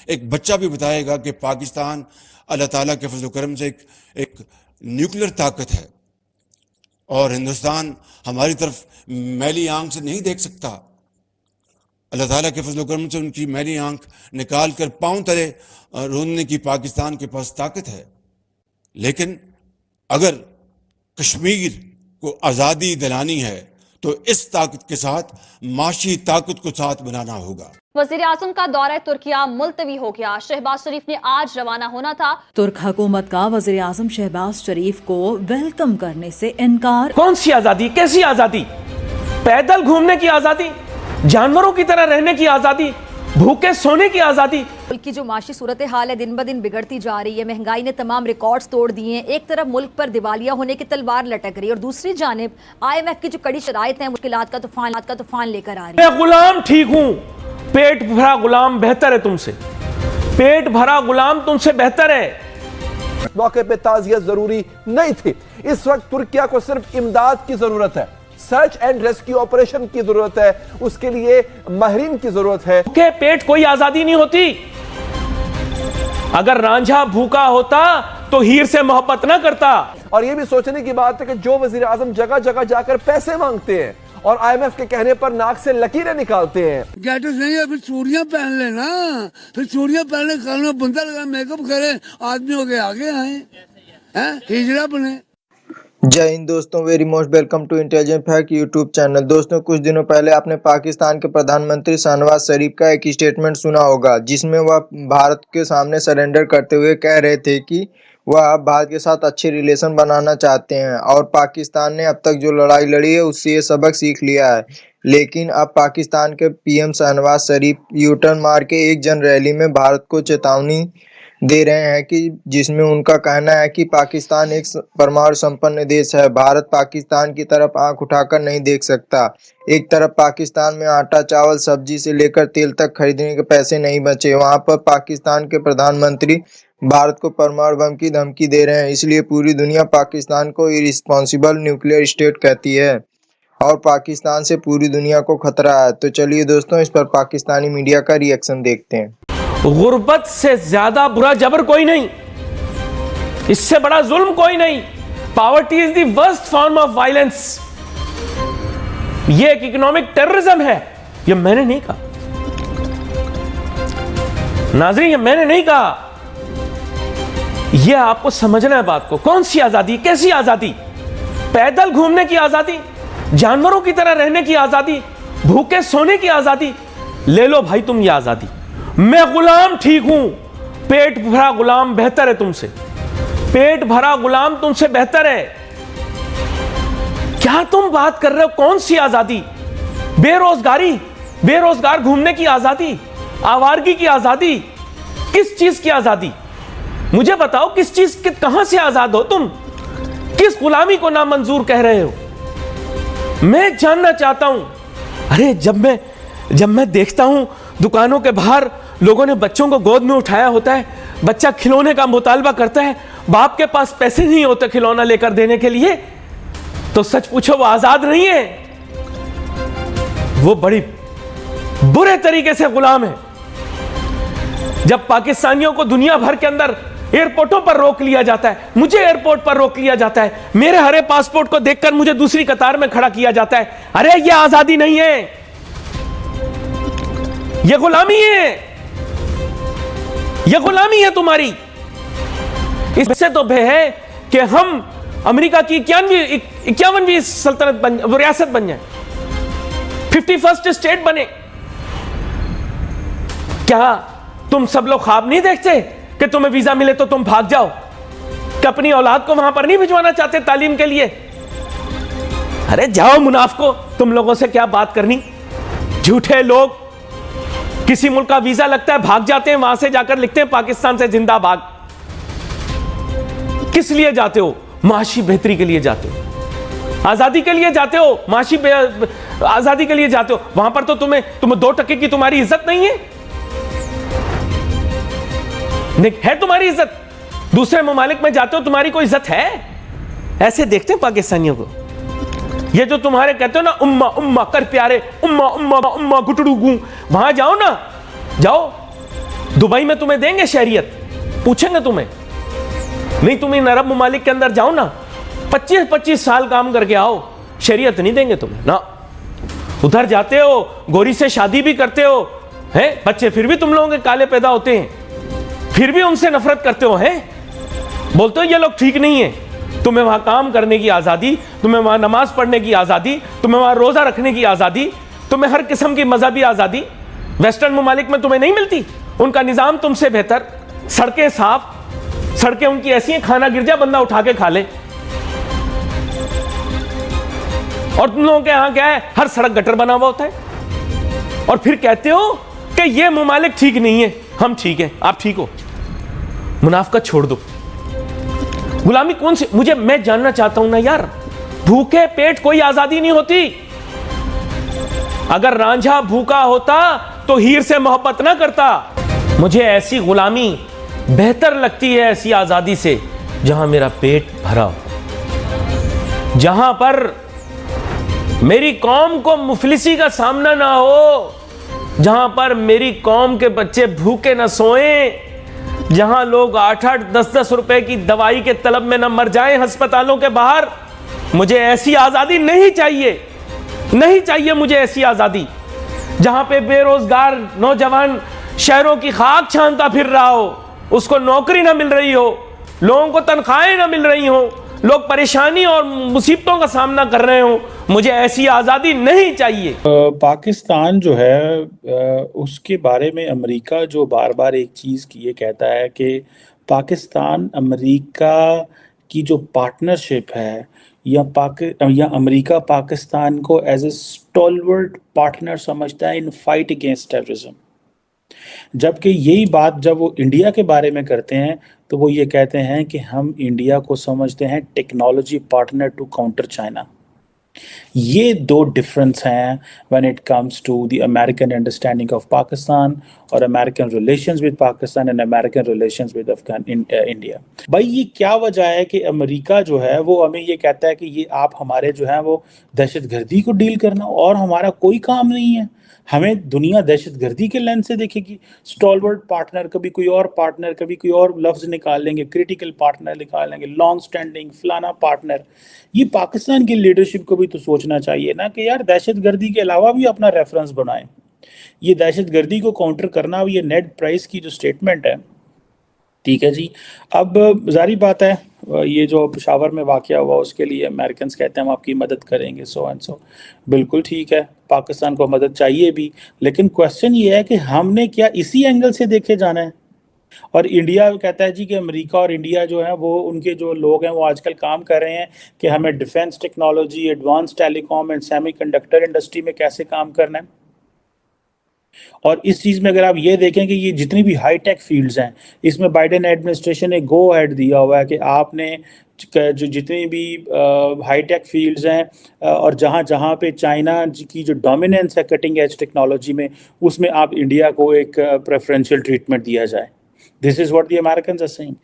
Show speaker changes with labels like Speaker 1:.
Speaker 1: एक बच्चा भी बताएगा कि पाकिस्तान अल्लाह ताला के फजल करम से एक न्यूक्लियर ताकत है और हिंदुस्तान हमारी तरफ मैली आंख से नहीं देख सकता। अल्लाह ताला के फजल करम से उनकी मैली आंख निकाल कर पांव तले रोनने की पाकिस्तान के पास ताकत है। लेकिन अगर कश्मीर को आज़ादी दिलानी है तो इस ताकत के साथ माशी ताकत को साथ बनाना होगा।
Speaker 2: वज़ीर आज़म का दौरा तुर्किया मुलतवी हो गया। शहबाज शरीफ ने आज रवाना होना था।
Speaker 3: तुर्क हुकूमत का वज़ीर आज़म शहबाज शरीफ को वेलकम करने से इनकार।
Speaker 4: कौन सी आजादी, कैसी आजादी? पैदल घूमने की आजादी, जानवरों की तरह रहने की आजादी, भूखे सोने की आजादी।
Speaker 2: मुल्क की जो माशी सूरत हाल है दिन ब दिन बिगड़ती जा रही है। महंगाई ने तमाम रिकॉर्ड्स तोड़ दिए हैं। एक तरफ मुल्क पर दिवालिया होने की तलवार लटक रही है और दूसरी जानिब IMF की जो कड़ी शराइत है मुश्किलात का तूफान लेकर आ रही है।
Speaker 4: मैं गुलाम ठीक हूँ, पेट भरा गुलाम बेहतर है तुमसे, पेट भरा गुलाम तुमसे बेहतर है।
Speaker 5: मौके पे ताज़ियत जरूरी नहीं थी। इस वक्त तुर्किया को सिर्फ इमदाद की जरूरत है, सर्च एंड रेस्क्यू ऑपरेशन की जरूरत है, उसके लिए माहिरीन की जरूरत है।
Speaker 4: भूखे पेट कोई आजादी नहीं होती। अगर रांझा भूखा होता तो हीर से मोहब्बत ना करता।
Speaker 5: और यह भी सोचने की बात है कि जो वजीर आजम जगह जगह जाकर पैसे मांगते हैं और IMF के कहने पर नाक से लकीरें निकालते हैं।
Speaker 6: गैटस नहीं है, फिर चूड़ियां पहन लेना, फिर चूड़ियां पहनने कानों बंदा लगा मेकअप करे, आदमी हो गए आगे आए हैं, हिजड़ा बने।
Speaker 7: जय हिंद दोस्तों, very most welcome to intelligent fact YouTube channel. दोस्तों, कुछ दिनों पहले आपने पाकिस्तान के प्रधानमंत्री शहनवाज शरीफ का एक स्टेटमेंट सुना होगा जिसमें वह भारत के सामने सरेंडर करते हुए कह रहे थे कि वह भारत के साथ अच्छे रिलेशन बनाना चाहते हैं और पाकिस्तान ने अब तक जो लड़ाई लड़ी है उससे ये सबक सीख लिया है। लेकिन अब पाकिस्तान के PM शहनवाज शरीफ यूटर्न मार के एक जन रैली में भारत को चेतावनी दे रहे हैं कि जिसमें उनका कहना है कि पाकिस्तान एक परमाणु संपन्न देश है, भारत पाकिस्तान की तरफ आंख उठाकर नहीं देख सकता। एक तरफ पाकिस्तान में आटा चावल सब्जी से लेकर तेल तक खरीदने के पैसे नहीं बचे, वहां पर पाकिस्तान के प्रधानमंत्री भारत को परमाणु बम की धमकी दे रहे हैं। इसलिए पूरी दुनिया पाकिस्तान को इररिस्पॉन्सिबल न्यूक्लियर स्टेट कहती है और पाकिस्तान से पूरी दुनिया को खतरा है। तो चलिए दोस्तों, इस पर पाकिस्तानी मीडिया का रिएक्शन देखते हैं।
Speaker 4: गुर्बत से ज्यादा बुरा जबर कोई नहीं, इससे बड़ा जुल्म कोई नहीं। Poverty is the worst form of violence. ये एक इकोनॉमिक टेररिज्म है। ये मैंने नहीं कहा नाज़रीन, ये मैंने नहीं कहा। ये आपको समझना है बात को। कौन सी आजादी, कैसी आजादी? पैदल घूमने की आजादी, जानवरों की तरह रहने की आजादी, भूखे सोने की आजादी। ले लो भाई तुम ये आजादी। मैं गुलाम ठीक हूं, पेट भरा गुलाम बेहतर है तुमसे, पेट भरा गुलाम तुमसे बेहतर है। क्या तुम बात कर रहे हो? कौन सी आजादी? बेरोजगारी, बेरोजगार घूमने की आजादी, आवारगी की आजादी, किस चीज की आजादी? मुझे बताओ, किस चीज के, कहां से आजाद हो तुम? किस गुलामी को नामंजूर कह रहे हो? मैं जानना चाहता हूं। अरे जब मैं देखता हूं दुकानों के बाहर लोगों ने बच्चों को गोद में उठाया होता है, बच्चा खिलौने का मुतालबा करता है, बाप के पास पैसे नहीं होते खिलौना लेकर देने के लिए, तो सच पूछो वो आजाद नहीं है, वो बड़ी बुरे तरीके से गुलाम है। जब पाकिस्तानियों को दुनिया भर के अंदर एयरपोर्टों पर रोक लिया जाता है, मुझे एयरपोर्ट पर रोक लिया जाता है, मेरे हरे पासपोर्ट को देखकर मुझे दूसरी कतार में खड़ा किया जाता है। अरे ये आजादी नहीं है, ये गुलामी है, ये गुलामी है तुम्हारी। इससे तो भय है कि हम अमेरिका की 51वीं सल्तनत रियासत बन जाए, 51st स्टेट बने। क्या तुम सब लोग ख्वाब नहीं देखते कि तुम्हें वीजा मिले तो तुम भाग जाओ, कि अपनी औलाद को वहां पर नहीं भिजवाना चाहते तालीम के लिए? अरे जाओ मुनाफिको, तुम लोगों से क्या बात करनी। झूठे लोग, किसी मुल्क का वीजा लगता है भाग जाते हैं, वहां से जाकर लिखते हैं पाकिस्तान से जिंदाबाद। किस लिए जाते हो? माशी बेहतरी के लिए जाते हो, आजादी के लिए जाते हो, आजादी के लिए जाते हो। वहां पर तो तुम्हें 2 टके की तुम्हारी इज्जत नहीं है, है तुम्हारी इज्जत? दूसरे ममालिक में जाते हो, तुम्हारी कोई इज्जत है? ऐसे देखते हैं पाकिस्तानियों को। ये जो तुम्हारे कहते हो ना उम्मा उम्मा कर प्यारे, उम्मा उम्मा उम्मा गुटड़ू गू, वहां जाओ ना, जाओ दुबई में तुम्हें देंगे शहरियत? पूछेंगे तुम्हें? नहीं, तुम इन अरब ममालिक के अंदर जाओ ना, 25-25 साल काम करके आओ, शहरियत नहीं देंगे तुम्हें ना। उधर जाते हो, गोरी से शादी भी करते हो, हैं? बच्चे फिर भी तुम लोगों के काले पैदा होते हैं, फिर भी उनसे नफरत करते हो, हैं? बोलते हो ये लोग ठीक नहीं है। तुम्हें वहां काम करने की आजादी, तुम्हें वहां नमाज पढ़ने की आजादी, तुम्हें वहां रोजा रखने की आजादी, तुम्हें हर किस्म की मजहबी आजादी वेस्टर्न ममालिक में तुम्हें नहीं मिलती। उनका निजाम तुमसे बेहतर, सड़कें साफ, सड़कें उनकी ऐसी हैं खाना गिर जाए बंदा उठा के खा ले। और तुम लोगों के यहां क्या है, हर सड़क गटर बना हुआ होता है, और फिर कहते हो कि ये ममालिक ठीक नहीं है, हम ठीक है, आप ठीक हो। मुनाफिकत छोड़ दो। गुलामी कौन सी? मैं जानना चाहता हूं ना यार, भूखे पेट कोई आजादी नहीं होती। अगर रांझा भूखा होता तो हीर से मोहब्बत ना करता। मुझे ऐसी गुलामी बेहतर लगती है ऐसी आजादी से जहां मेरा पेट भरा हो, जहां पर मेरी कौम को मुफलिसी का सामना ना हो, जहां पर मेरी कौम के बच्चे भूखे ना सोएं, जहां लोग 8-8, 10-10 रुपए की दवाई के तलब में ना मर जाएं अस्पतालों के बाहर। मुझे ऐसी आजादी नहीं चाहिए, नहीं चाहिए मुझे ऐसी आजादी जहां पे बेरोजगार नौजवान शहरों की खाक छानता फिर रहा हो, उसको नौकरी ना मिल रही हो, लोगों को तनख्वाहें ना मिल रही हो, लोग परेशानी और मुसीबतों का सामना कर रहे हो। मुझे ऐसी आज़ादी नहीं चाहिए।
Speaker 8: पाकिस्तान जो है उसके बारे में अमेरिका जो बार बार एक चीज़ की ये कहता है कि पाकिस्तान अमेरिका की जो पार्टनरशिप है या अमेरिका पाकिस्तान को एज ए स्टॉलवर्ट पार्टनर समझता है इन फाइट अगेंस्ट टेररिज्म। जबकि यही बात जब वो इंडिया के बारे में करते हैं तो वो ये कहते हैं कि हम इंडिया को समझते हैं technology partner to counter China. ये दो डिफरेंस हैं when it comes to the American understanding of Pakistan और American relations with Pakistan and American relations with India. भाई ये क्या वजह है कि अमेरिका जो है वो हमें ये कहता है कि ये आप हमारे जो है वो दहशतगर्दी को डील करना और हमारा कोई काम नहीं है, हमें दुनिया दहशतगर्दी के लेंस से देखेगी। स्टॉलवर्ट पार्टनर, कभी कोई और पार्टनर, कभी कोई और लफ्ज़ निकाल लेंगे, क्रिटिकल पार्टनर निकाल लेंगे, लॉन्ग स्टैंडिंग फलाना पार्टनर। ये पाकिस्तान की लीडरशिप को भी तो सोचना चाहिए ना कि यार दहशतगर्दी के अलावा भी अपना रेफरेंस बनाएं। ये दहशतगर्दी को काउंटर करना, ये नेड प्राइस की जो स्टेटमेंट है, ठीक है जी। अब जारी बात है ये जो पेशावर में वाक़या हुआ उसके लिए अमेरिकन कहते हैं हम आपकी मदद करेंगे, सो एंड सो। बिल्कुल ठीक है, पाकिस्तान को मदद चाहिए भी, लेकिन क्वेश्चन ये है कि हमने क्या इसी एंगल से देखे जाना है? और इंडिया कहता है जी कि अमेरिका और इंडिया जो है वो उनके जो लोग हैं वो आजकल काम कर रहे हैं कि हमें defence technology, advance telecom and semiconductor industry में कैसे काम करना है। और इस चीज़ में अगर आप ये देखें कि ये जितनी भी हाई टेक फील्ड्स हैं इसमें बाइडेन एडमिनिस्ट्रेशन ने गो अहेड दिया हुआ है कि आपने जो जितनी भी हाई टेक फील्ड्स हैं और जहाँ जहाँ पे चाइना की जो डोमिनेंस है कटिंग एज टेक्नोलॉजी में, उसमें आप इंडिया को एक प्रेफरेंशियल ट्रीटमेंट दिया जाए। This is what the Americans are saying.